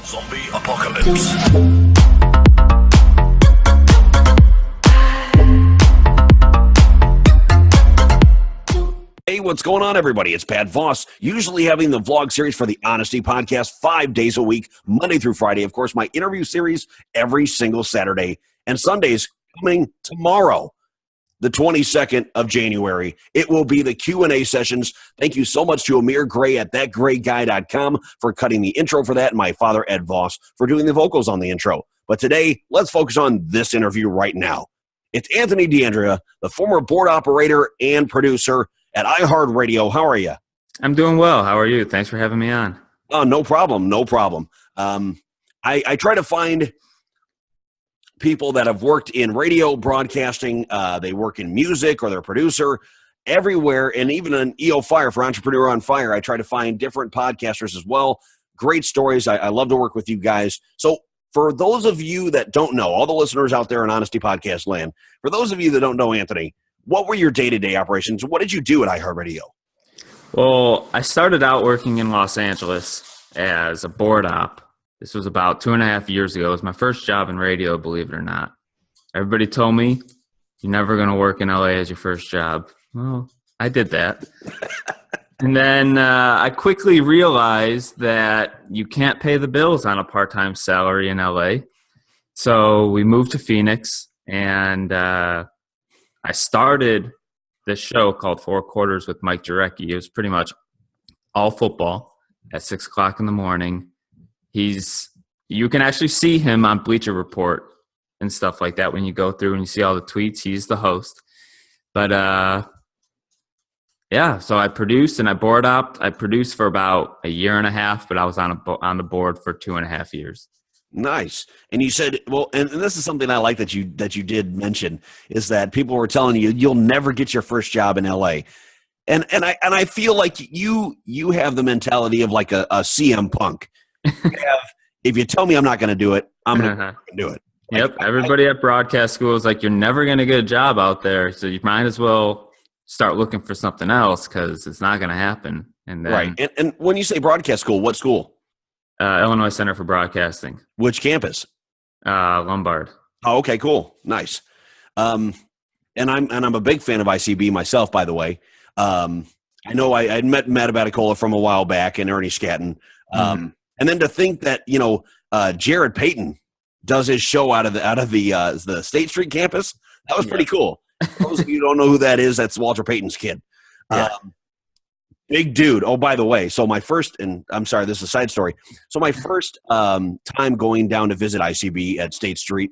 Zombie Apocalypse. Hey, what's going on, everybody? It's Pat Voss, usually having the vlog series for the Honesty Podcast 5 days a week, Monday through Friday. Of course, my interview series every single Saturday, and Sundays coming tomorrow, the 22nd of January. It will be the Q&A sessions. Thank you so much to Amir Gray at thatgrayguy.com for cutting the intro for that, and my father, Ed Voss, for doing the vocals on the intro. But today, let's focus on this interview right now. It's Anthony D'Andrea, the former board operator and producer at iHeart Radio. How are you? I'm doing well. How are you? Thanks for having me on. Oh, no problem. No problem. I try to find people that have worked in radio broadcasting. They work in music or they're a producer everywhere. And even on EO Fire for Entrepreneur on Fire, I try to find different podcasters as well. Great stories. I love to work with you guys. So for those of you that don't know, all the listeners out there in Honesty Podcast land, for those of you that don't know Anthony, what were your day-to-day operations? What did you do at iHeart Radio? Well, I started out working in Los Angeles as a board op. This was about 2.5 years ago. It was my first job in radio, believe it or not. Everybody told me, you're never going to work in LA as your first job. Well, I did that. And then I quickly realized that you can't pay the bills on a part-time salary in LA. So we moved to Phoenix, and I started this show called Four Quarters with Mike Jurecki. It was pretty much all football at 6 o'clock in the morning. You can actually see him on Bleacher Report and stuff like that when you go through and you see all the tweets. He's the host. But, yeah, so I produced and I board opped. I produced for about 1.5 years, but I was on the board for 2.5 years. Nice. And you said, well, and this is something I like that you did mention, is that people were telling you you'll never get your first job in LA. And I feel like you have the mentality of like a CM Punk. If you tell me I'm not going to do it, I'm going to do it. Like, yep. Everybody at broadcast school is like, you're never going to get a job out there, so you might as well start looking for something else because it's not going to happen. And then, right. And when you say broadcast school, what school? Illinois Center for Broadcasting. Which campus? Lombard. Oh, okay, cool, nice. And I'm a big fan of ICB myself, by the way. I know I'd met Matt Abaticola from a while back and Ernie Scatton. And then to think that Jared Payton does his show out of the State Street campus, that was pretty cool. For those of you who don't know who that is, that's Walter Payton's kid. Yeah. Big dude. Oh, by the way, so my first, and I'm sorry, this is a side story. So my first time going down to visit ICB at State Street,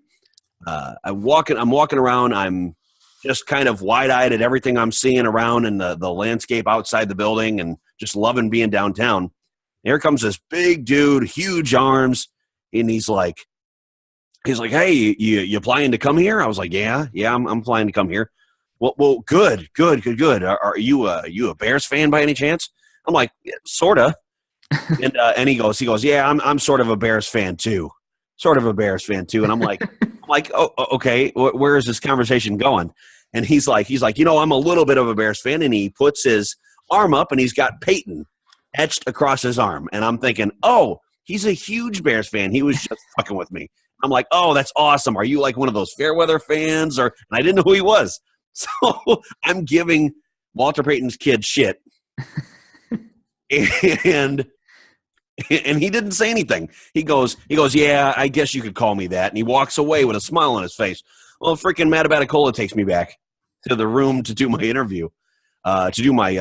I'm walking around. I'm just kind of wide-eyed at everything I'm seeing around and the landscape outside the building and just loving being downtown. Here comes this big dude, huge arms, and he's like, hey, you planning to come here? I was like, yeah, I'm planning to come here. Well, good. Are you a Bears fan by any chance? I'm like, yeah, sorta. And he goes, yeah, I'm sort of a Bears fan too. And I'm like, oh, okay. Where is this conversation going? And he's like, I'm a little bit of a Bears fan. And he puts his arm up and he's got Peyton etched across his arm. And I'm thinking, oh, he's a huge Bears fan. He was just fucking with me. I'm like, oh, that's awesome. Are you like one of those Fairweather fans? And I didn't know who he was. So I'm giving Walter Payton's kid shit. And he didn't say anything. He goes, yeah, I guess you could call me that. And he walks away with a smile on his face. Well, freaking Matt Abaticola takes me back to the room to do my interview, to do my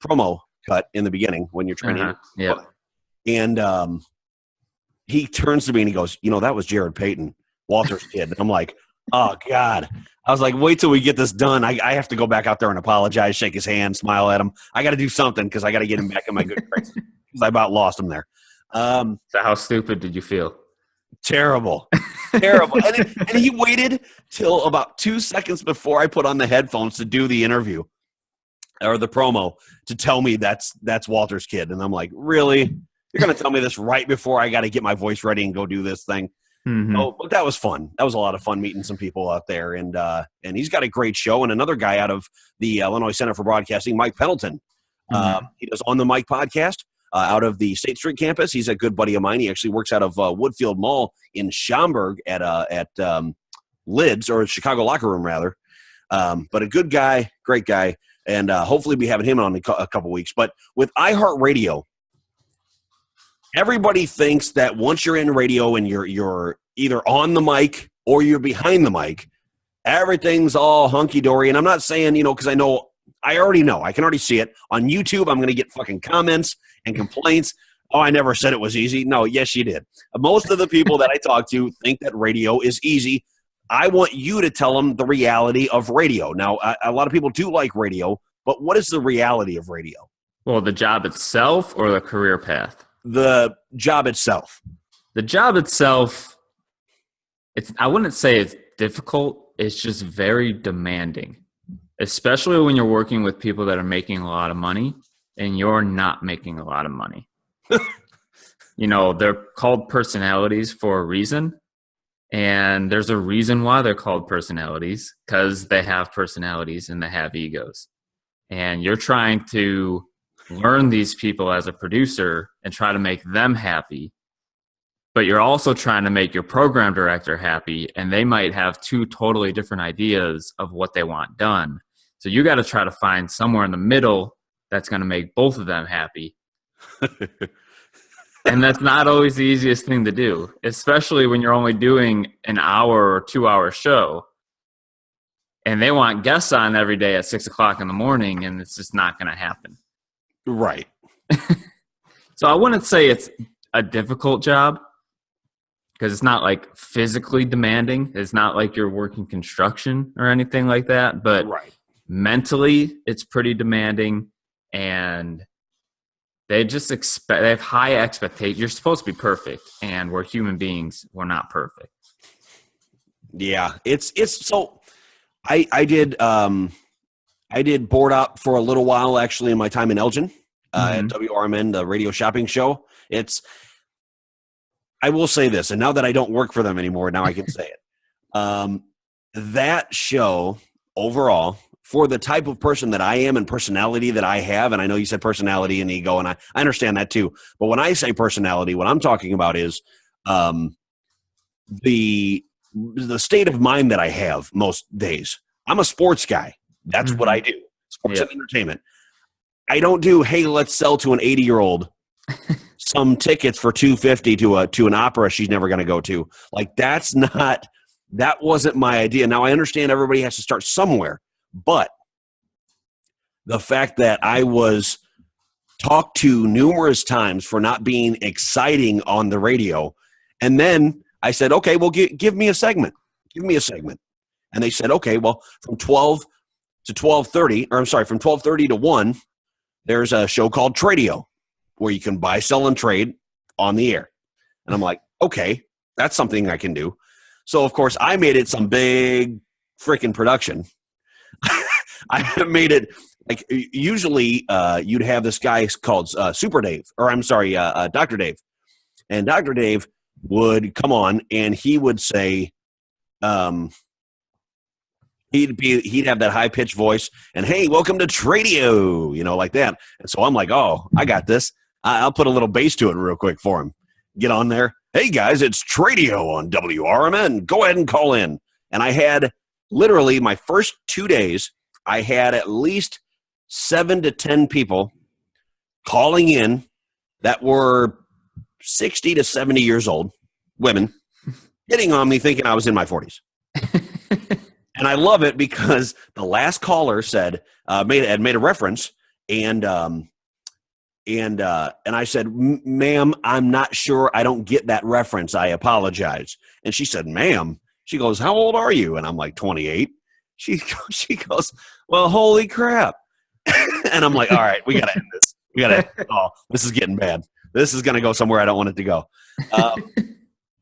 promo cut in the begining when you're trying to. Yeah. And he turns to me and he goes, that was Jared Payton, Walter's kid. And I'm like, oh, God. I was like, wait till we get this done. I have to go back out there and apologize, shake his hand, smile at him. I got to do something because I got to get him back in my good graces because I about lost him there. So how stupid did you feel? Terrible. And he waited till about 2 seconds before I put on the headphones to do the interview or the promo to tell me that's Walter's kid. And I'm like, really? You're going to tell me this right before I got to get my voice ready and go do this thing? Mm-hmm. Oh, but that was fun. That was a lot of fun meeting some people out there, and he's got a great show. And another guy out of the Illinois Center for Broadcasting, Mike Pendleton, he does On the Mic podcast. out of the State Street campus. He's a good buddy of mine. He actually works out of Woodfield Mall in Schaumburg at Lids, or Chicago Locker Room, rather. But a good guy, great guy, and hopefully be having him on in a couple weeks. But with iHeart Radio, everybody thinks that once you're in radio and you're either on the mic or you're behind the mic, everything's all hunky-dory. And I'm not saying, because I already know. I can already see it. On YouTube, I'm going to get fucking comments and complaints. Oh, I never said it was easy. No, yes, you did. Most of the people that I talk to think that radio is easy. I want you to tell them the reality of radio. Now, a lot of people do like radio, but what is the reality of radio? Well, the job itself or the career path? The job itself. The job itself, I wouldn't say it's difficult. It's just very demanding, especially when you're working with people that are making a lot of money and you're not making a lot of money. They're called personalities for a reason. And there's a reason why they're called personalities, because they have personalities and they have egos. And you're trying to learn these people as a producer and try to make them happy. But you're also trying to make your program director happy, and they might have two totally different ideas of what they want done. So you got to try to find somewhere in the middle that's going to make both of them happy. And that's not always the easiest thing to do, especially when you're only doing an hour or 2 hour show and they want guests on every day at 6 o'clock in the morning, and it's just not going to happen. Right. So I wouldn't say it's a difficult job because it's not like physically demanding. It's not like you're working construction or anything like that, but mentally it's pretty demanding, and they just they have high expectations. You're supposed to be perfect, and we're human beings. We're not perfect. Yeah, it's so. I did board up for a little while actually in my time in Elgin at WRMN, the radio shopping show. I will say this, and now that I don't work for them anymore, now I can say it. That show overall, for the type of person that I am and personality that I have, and I know you said personality and ego, and I understand that too. But when I say personality, what I'm talking about is the state of mind that I have most days. I'm a sports guy. That's what I do. Sports and entertainment. I don't do, hey, let's sell to an 80-year-old some tickets for $250 to an opera she's never going to go to. Like, that wasn't my idea. Now, I understand everybody has to start somewhere. But the fact that I was talked to numerous times for not being exciting on the radio, and then I said, okay, well, give me a segment. Give me a segment. And they said, okay, well, from 12 to 12:30, or I'm sorry, from 12:30 to 1, there's a show called Tradio where you can buy, sell, and trade on the air. And I'm like, okay, that's something I can do. So, of course, I made it some big freaking production. I made it like usually you'd have this guy called Super Dave, or I'm sorry, Dr. Dave. And Dr. Dave would come on and he would say, he'd have that high pitched voice and, hey, welcome to Tradio, like that. And so I'm like, oh, I got this. I'll put a little bass to it real quick for him. Get on there. Hey guys, it's Tradio on WRMN. Go ahead and call in. And I had literally my first 2 days, I had at least 7 to 10 people calling in that were 60 to 70 years old, women, hitting on me thinking I was in my 40s. And I love it because the last caller said, made a reference, and I said, ma'am, I'm not sure. I don't get that reference. I apologize. And she said, ma'am. She goes, how old are you? And I'm like, 28. She goes, well, holy crap. And I'm like, all right, we got to end this. This is getting bad. This is going to go somewhere I don't want it to go.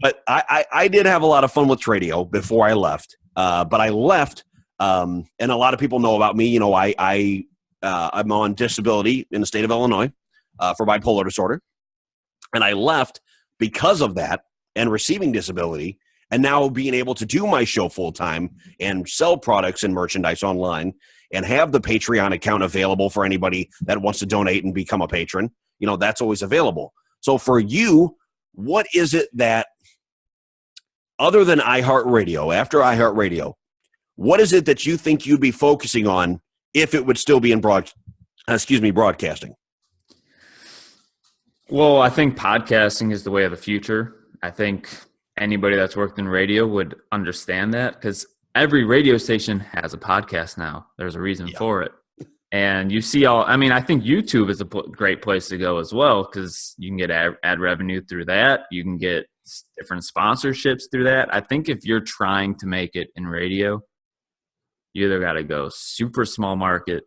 But I did have a lot of fun with Tradio before I left. But I left, and a lot of people know about me. I'm on disability in the state of Illinois for bipolar disorder. And I left because of that and receiving disability, and now being able to do my show full time and sell products and merchandise online and have the Patreon account available for anybody that wants to donate and become a patron. that's always available. So for you, what is it that, other than iHeart Radio, after iHeart Radio, what is it that you think you'd be focusing on if it would still be in broadcasting? Well, I think podcasting is the way of the future. I think anybody that's worked in radio would understand that, because every radio station has a podcast now. There's a reason for it. And you see I think YouTube is a great place to go as well, because you can get ad revenue through that. You can get different sponsorships through that. I think if you're trying to make it in radio, you either got to go super small market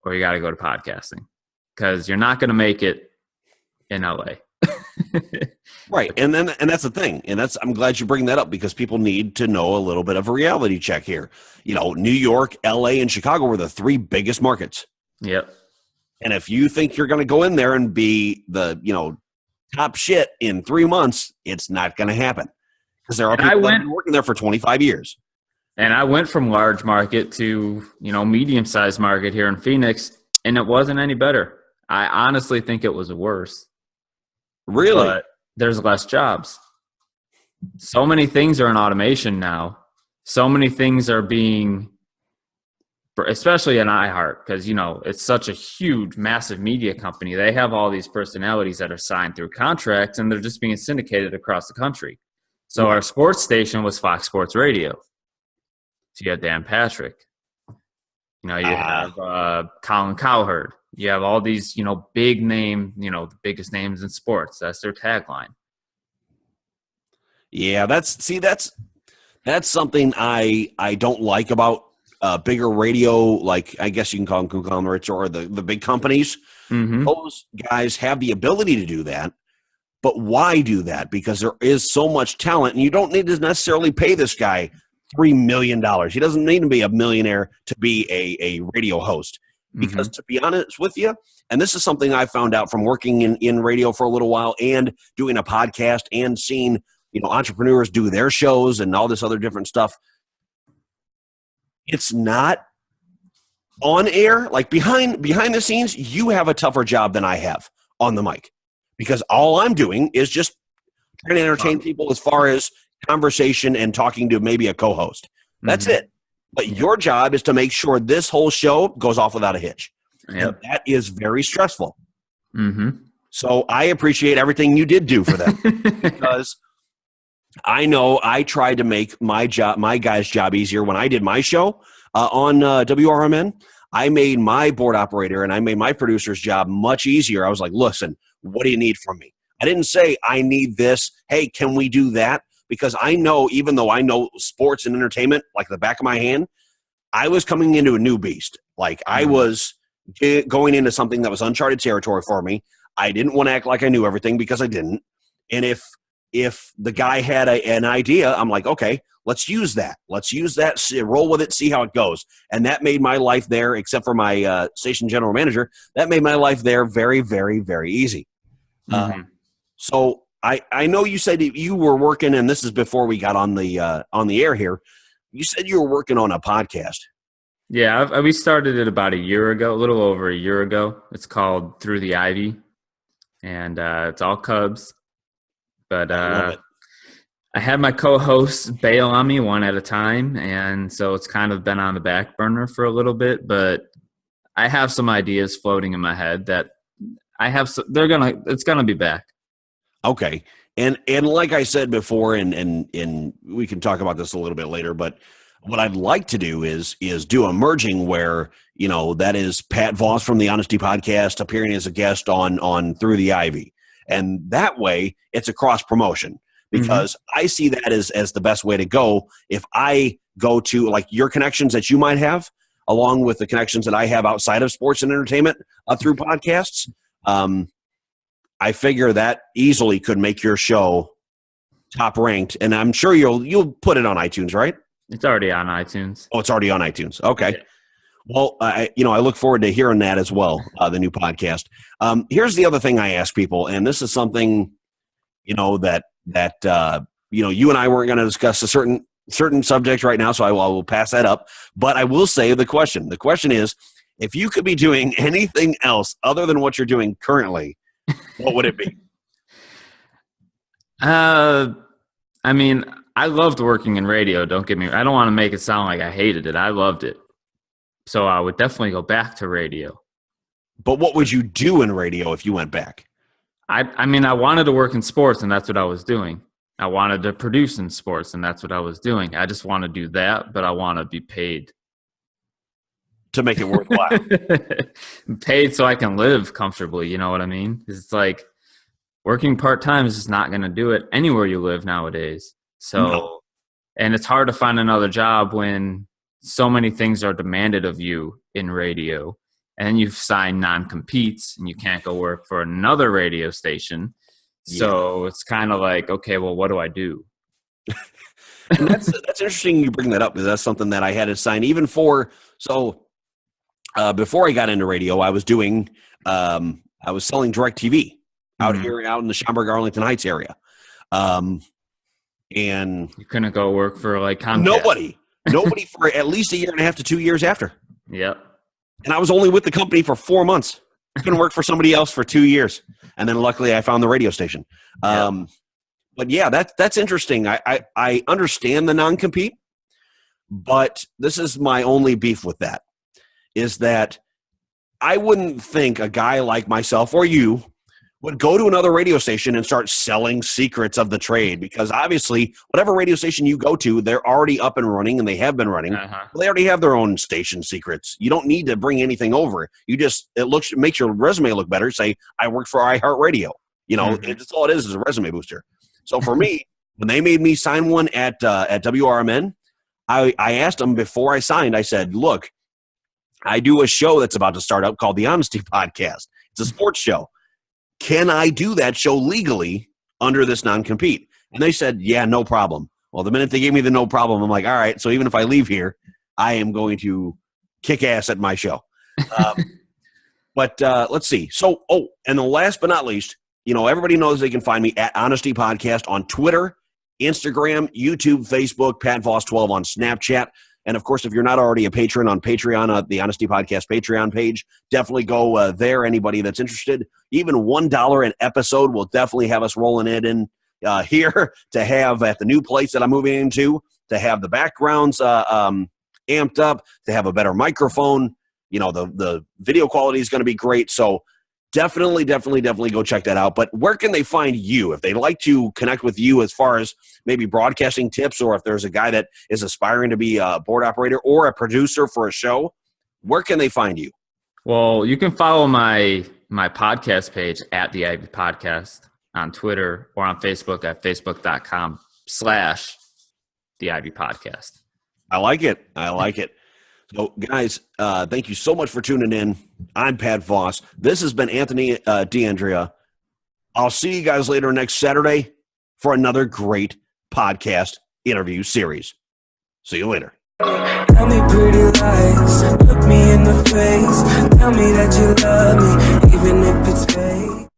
or you got to go to podcasting, because you're not going to make it in LA. Right. And that's the thing. And I'm glad you bring that up, because people need to know a little bit of a reality check here. New York, LA, and Chicago were the 3 biggest markets. Yep. And if you think you're going to go in there and be the, top shit in 3 months, it's not going to happen, because there are people that have been working there for 25 years. And I went from large market to, medium-sized market here in Phoenix, and it wasn't any better. I honestly think it was worse. Really? But there's less jobs. So many things are in automation now. So many things are being, especially in iHeart, because, it's such a huge, massive media company. They have all these personalities that are signed through contracts, and they're just being syndicated across the country. So our sports station was Fox Sports Radio. So you have Dan Patrick. You have Colin Cowherd. You have all these, big name, the biggest names in sports. That's their tagline. Yeah, that's something I don't like about bigger radio, like I guess you can call them conglomerates, or the big companies. Mm-hmm. Those guys have the ability to do that, but why do that? Because there is so much talent, and you don't need to necessarily pay this guy $3 million. He doesn't need to be a millionaire to be a radio host. Because to be honest with you, and this is something I found out from working in radio for a little while and doing a podcast and seeing, entrepreneurs do their shows and all this other different stuff. It's not on air, like behind the scenes. You have a tougher job than I have on the mic, because all I'm doing is just trying to entertain people as far as conversation and talking to maybe a co-host. That's it. But your job is to make sure this whole show goes off without a hitch. Yep. And that is very stressful. Mm-hmm. So I appreciate everything you did do for them, because I know I tried to make my guy's job easier when I did my show on WRMN. I made my board operator and I made my producer's job much easier. I was like, listen, what do you need from me? I didn't say I need this. Hey, can we do that? Because I know, even though I know sports and entertainment like the back of my hand, I was coming into a new beast. Like I was going into something that was uncharted territory for me. I didn't want to act like I knew everything, because I didn't. And if the guy had an idea, I'm like, okay, let's use that. Let's use that, roll with it, see how it goes. And that made my life there, except for my station general manager, that made my life there very, very, very easy. So I know you said you were working, and this is before we got on the air here. You said you were working on a podcast. Yeah, we started it about a year ago, a little over a year ago. It's called Through the Ivy, and it's all Cubs. But I had my co-hosts bail on me one at a time, and so it's kind of been on the back burner for a little bit. But I have some ideas floating in my head that it's gonna be back. Okay. And like I said before, and we can talk about this a little bit later, but what I'd like to do is do a merging where, that is Pat Voss from the Honesty Podcast appearing as a guest on Through the Ivy. And that way it's a cross promotion, because I see that as the best way to go. If I go to like your connections that you might have, along with the connections that I have outside of sports and entertainment through podcasts, I figure that easily could make your show top ranked, and I'm sure you'll put it on iTunes, right? It's already on iTunes. Oh, it's already on iTunes. Okay. Yeah. Well, I look forward to hearing that as well, the new podcast. Here's the other thing I ask people, and this is something, that you and I weren't going to discuss a certain subject right now, so I will pass that up. But I will say the question. The question is if you could be doing anything else other than what you're doing currently, what would it be? I mean, I loved working in radio. Don't get me. I don't want to make it sound like I hated it. I loved it. So I would definitely go back to radio. But what would you do in radio if you went back? I mean, I wanted to work in sports, and that's what I was doing. I wanted to produce in sports, and that's what I was doing. I just want to do that, but I want to be paid. To make it worthwhile. Paid so I can live comfortably, you know what I mean? It's like working part-time is just not going to do it anywhere you live nowadays. So, No. And it's hard to find another job when so many things are demanded of you in radio. And you've signed non-competes and you can't go work for another radio station. So It's kind of like, okay, well, what do I do? And that's interesting you bring that up, because that's something that I had to sign even for. So before I got into radio, I was doing, I was selling DirecTV out here, out in the Schaumburg, Arlington Heights area. And you couldn't go work for like Comcast. Nobody for at least a year and a half to 2 years after. Yep. And I was only with the company for 4 months. I couldn't work for somebody else for 2 years. And then luckily I found the radio station. But yeah, that's interesting. I understand the non-compete, but this is my only beef with that, is that I wouldn't think a guy like myself or you would go to another radio station and start selling secrets of the trade, because obviously whatever radio station you go to, they're already up and running, and they have been running. They already have their own station secrets. You don't need to bring anything over. It makes your resume look better. Say, I work for iHeart Radio. You know, it's all it is a resume booster. So for me, when they made me sign one at WRMN, I asked them before I signed, I said, look, I do a show that's about to start up called the Honesty Podcast. It's a sports show. Can I do that show legally under this non-compete? And they said, yeah, no problem. Well, the minute they gave me the no problem, I'm like, all right, so even if I leave here, I am going to kick ass at my show. But let's see. So, and the last but not least, you know, everybody knows they can find me at Honesty Podcast on Twitter, Instagram, YouTube, Facebook, PatVoss12 on Snapchat. And, of course, if you're not already a patron on Patreon, the Honesty Podcast Patreon page, definitely go there, anybody that's interested. Even $1 an episode will definitely have us rolling it in here to have at the new place that I'm moving into, to have the backgrounds amped up, to have a better microphone. You know, the video quality is going to be great. So definitely go check that out. But where can they find you if they'd like to connect with you as far as maybe broadcasting tips, or if there's a guy that is aspiring to be a board operator or a producer for a show? Where can they find you? Well, you can follow my podcast page at the Ivy Podcast on Twitter, or on Facebook at facebook.com/the Ivy Podcast. I like it. So, guys, thank you so much for tuning in. I'm Pat Voss. This has been Anthony D'Andrea. I'll see you guys later next Saturday for another great podcast interview series. See you later. Tell me pretty lies, look me in the face. Tell me that you love me, even if it's fake.